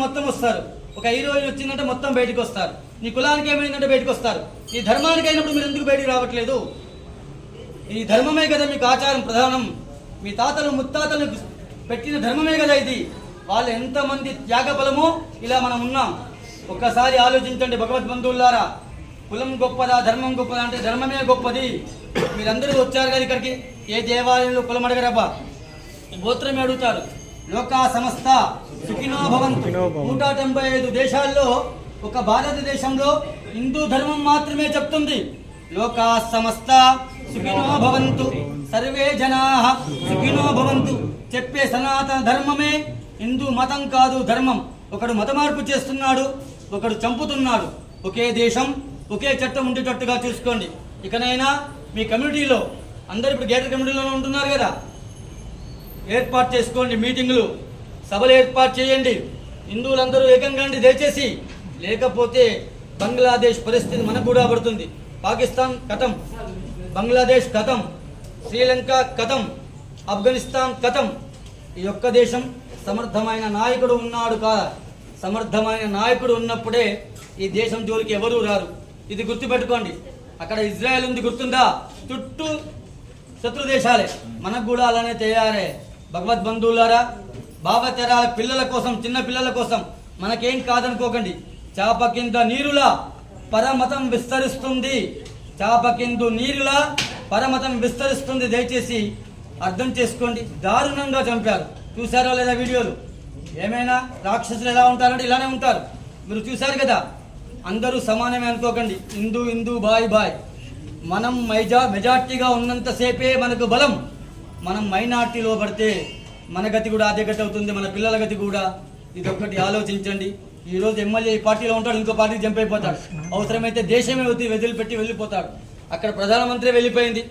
మొత్తం వస్తారు. ఒక హీరోయిన్ వచ్చిందంటే మొత్తం బయటకు వస్తారు. నీ కులానికి ఏమైందంటే బయటకు వస్తారు. నీ ధర్మానికి అయినప్పుడు మీరు ఎందుకు బయటికి రావట్లేదు? ఈ ధర్మమే కదా మీకు ఆచారం ప్రధానం. మీ తాతలు ముత్తాతలు పెట్టిన ధర్మమే కదా ఇది. వాళ్ళు ఎంతమంది త్యాగ ఫలమో ఇలా మనం ఉన్నాం. ఒక్కసారి ఆలోచించండి భగవద్బంధువులారా. కులం గొప్పదా ధర్మం గొప్పదా అంటే ధర్మమే గొప్పది. మీరందరూ వచ్చారు కదా ఇక్కడికి. ఏ దేవాలయంలో కులం అడగరబ్బా, గోత్రమే అడుగుతారు. లోకా సమస్త సుఖినో భవంతు. 195 దేశాల్లో ఒక భారతదేశంలో హిందూ ధర్మం మాత్రమే చెప్తుంది లోకా సమస్త సుఖినో భవంతు, సర్వే జనాః సుఖినో భవంతు. చెప్పే సనాతన ధర్మమే హిందూ మతం కాదు, ధర్మం. ఒకడు మత మార్పు చేస్తున్నాడు, ఒకడు చంపుతున్నాడు. ఒకే దేశం ఒకే చట్టం ఉండేటట్టుగా చూసుకోండి. ఇకనైనా మీ కమ్యూనిటీలో అందరు ఇప్పుడు గేటర్ కమ్యూనిటీలో ఉంటున్నారు కదా, ఏర్పాటు చేసుకోండి. మీటింగులు, సభలు ఏర్పాటు చేయండి. హిందువులందరూ ఏకంగా దయచేసి. లేకపోతే బంగ్లాదేశ్ పరిస్థితి మనకు కూడా పడుతుంది. పాకిస్తాన్ కథం, బంగ్లాదేశ్ కథం, శ్రీలంక కథం, ఆఫ్ఘనిస్తాన్ కథం. ఈ ఒక్క దేశం సమర్థమైన నాయకుడు ఉన్నాడు కాదా? సమర్థమైన నాయకుడు ఉన్నప్పుడే ఈ దేశం జోలికి ఎవరూ రారు. ఇది గుర్తుపెట్టుకోండి. అక్కడ ఇజ్రాయెల్ ఉంది, గుర్తుందా? చుట్టూ శత్రు దేశాలే. మనకు కూడా అలానే తయారే. భగవద్బంధువులారా, భావతరాల పిల్లల కోసం, చిన్న పిల్లల కోసం మనకేం కాదనుకోకండి. చాప కింద నీరులా పరమతం విస్తరిస్తుంది. చాప కింద నీరులా పరమతం విస్తరిస్తుంది. దయచేసి అర్థం చేసుకోండి. దారుణంగా చంపారు. చూసారా లేదా వీడియోలు? ఏమైనా రాక్షసులు ఎలా ఉంటారంటే ఇలానే ఉంటారు. మీరు చూశారు కదా. అందరూ సమానమే అనుకోకండి. హిందూ హిందూ బాయ్ బాయ్. మనం మెజార్టీగా ఉన్నంతసేపే మనకు బలం. మనం మైనార్టీలో పడితే మన గతి కూడా అదే గతి అవుతుంది, మన పిల్లల గతి కూడా. ఇదొక్కటి ఆలోచించండి. ఈరోజు ఎమ్మెల్యే ఈ పార్టీలో ఉంటాడు, ఇంకో పార్టీకి జంప్ అయిపోతాడు. అవసరమైతే దేశమే వదిలిపెట్టి వెళ్ళిపోతాడు. అక్కడ ప్రధానమంత్రి వెళ్ళిపోయింది.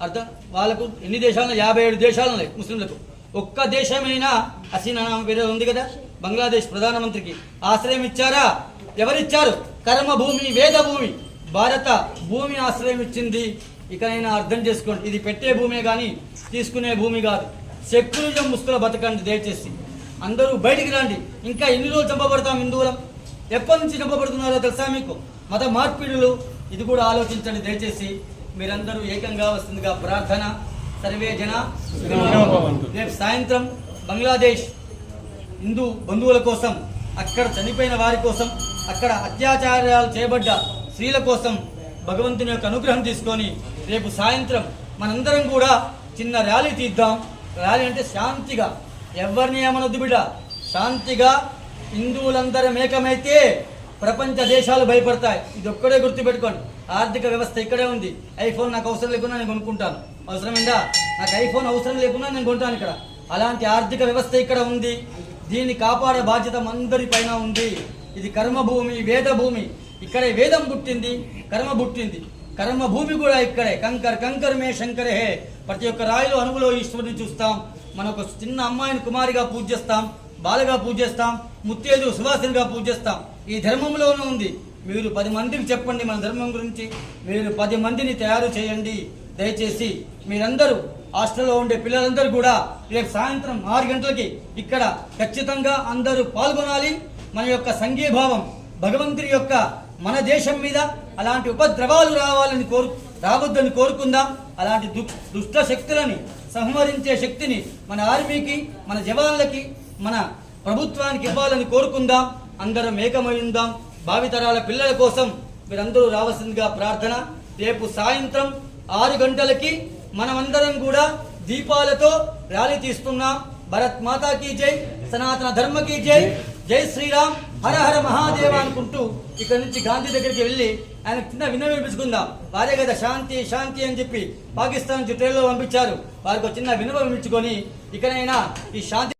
అర్థం వాళ్ళకు ఎన్ని దేశాలు? 57 దేశాలు ఉన్నాయి ముస్లింలకు. ఒక్క దేశమైనా హసీనా వేరే ఉంది కదా, బంగ్లాదేశ్ ప్రధానమంత్రికి ఆశ్రయం ఇచ్చారా? ఎవరిచ్చారు? కర్మభూమి, వేద భూమి, భారత భూమి ఆశ్రయం ఇచ్చింది. ఇకనైనా అర్థం చేసుకోండి. ఇది పెట్టే భూమే కానీ తీసుకునే భూమి కాదు. సెక్యులరిజం ముస్తుల బతకండి దయచేసి. అందరూ బయటికి రండి. ఇంకా ఎన్ని రోజులు చంపబడతాం హిందువులం? ఎప్పటి నుంచి చంపబడుతున్నారో తెలుసా మీకు? మత మార్పిడులు. ఇది కూడా ఆలోచించండి దయచేసి. మీరందరూ ఏకంగా వస్తుందిగా ప్రార్థన. సర్వే జన. రేపు సాయంత్రం బంగ్లాదేశ్ హిందూ బంధువుల కోసం, అక్కడ చనిపోయిన వారి కోసం, అక్కడ అత్యాచారాలు చేయబడ్డ స్త్రీల కోసం భగవంతుని యొక్క అనుగ్రహం తీసుకొని రేపు సాయంత్రం మనందరం కూడా చిన్న ర్యాలీ తీద్దాం. ర్యాలీ అంటే శాంతిగా, ఎవరిని ఏమనొద్దు బిడ్డ. శాంతిగా హిందువులందరం ఏకమైతే ప్రపంచ దేశాలు భయపడతాయి. ఇది ఒక్కడే గుర్తుపెట్టుకోండి. ఆర్థిక వ్యవస్థ ఇక్కడే ఉంది. ఐఫోన్ నాకు అవసరం లేకున్నా నేను కొనుక్కుంటాను. అవసరమైందా? నాకు ఐఫోన్ అవసరం లేకున్నా నేను కొంటాను ఇక్కడ. అలాంటి ఆర్థిక వ్యవస్థ ఇక్కడ ఉంది. దీన్ని కాపాడే బాధ్యత అందరి పైన ఉంది. ఇది కర్మభూమి, వేద భూమి. ఇక్కడే వేదం పుట్టింది, కర్మ పుట్టింది. కర్మభూమి కూడా ఇక్కడే. కంకర్ కంకర్ మే శంకరే హే. ప్రతి ఒక్క రాయిలో అణువులో ఈశ్వరుని చూస్తాం. మనం ఒక చిన్న అమ్మాయిని కుమారిగా పూజిస్తాం, బాలగా పూజిస్తాం, ముత్తేదు సువాసినిగా పూజిస్తాం. ఈ ధర్మంలోనే ఉంది. మీరు 10 మందికి చెప్పండి మన ధర్మం గురించి. మీరు 10 మందిని తయారు చేయండి దయచేసి. మీరందరూ హాస్టల్లో ఉండే పిల్లలందరూ కూడా రేపు సాయంత్రం 6 గంటలకి ఇక్కడ ఖచ్చితంగా అందరూ పాల్గొనాలి. మన యొక్క సంఘీభావం భగవంతుని యొక్క మన దేశం మీద అలాంటి ఉపద్రవాలు రావద్దని కోరుకుందాం. అలాంటి దుష్ట శక్తులని సంహరించే శక్తిని మన ఆర్మీకి, మన జవాన్లకి, మన ప్రభుత్వానికి ఇవ్వాలని కోరుకుందాం. అందరం ఏకమైందాం. భావితరాల పిల్లల కోసం మీరందరూ రావాల్సిందిగా ప్రార్థన. రేపు సాయంత్రం 6 గంటలకి మనమందరం కూడా దీపాలతో ర్యాలీ తీస్తున్నాం. భరత్ మాతా కీ జై, సనాతన ధర్మ కీ జై, జై శ్రీరామ్, హర హర మహాదేవ అనుకుంటూ ఇక్కడ నుంచి గాంధీ దగ్గరికి వెళ్ళి ఆయన చిన్న విన్నవించుకుందాం. వారే కదా శాంతి శాంతి అని చెప్పి పాకిస్తాన్ ట్రైన్లో పంపించారు. వారికి చిన్న విన్నవించుకొని ఇకనైనా ఈ శాంతి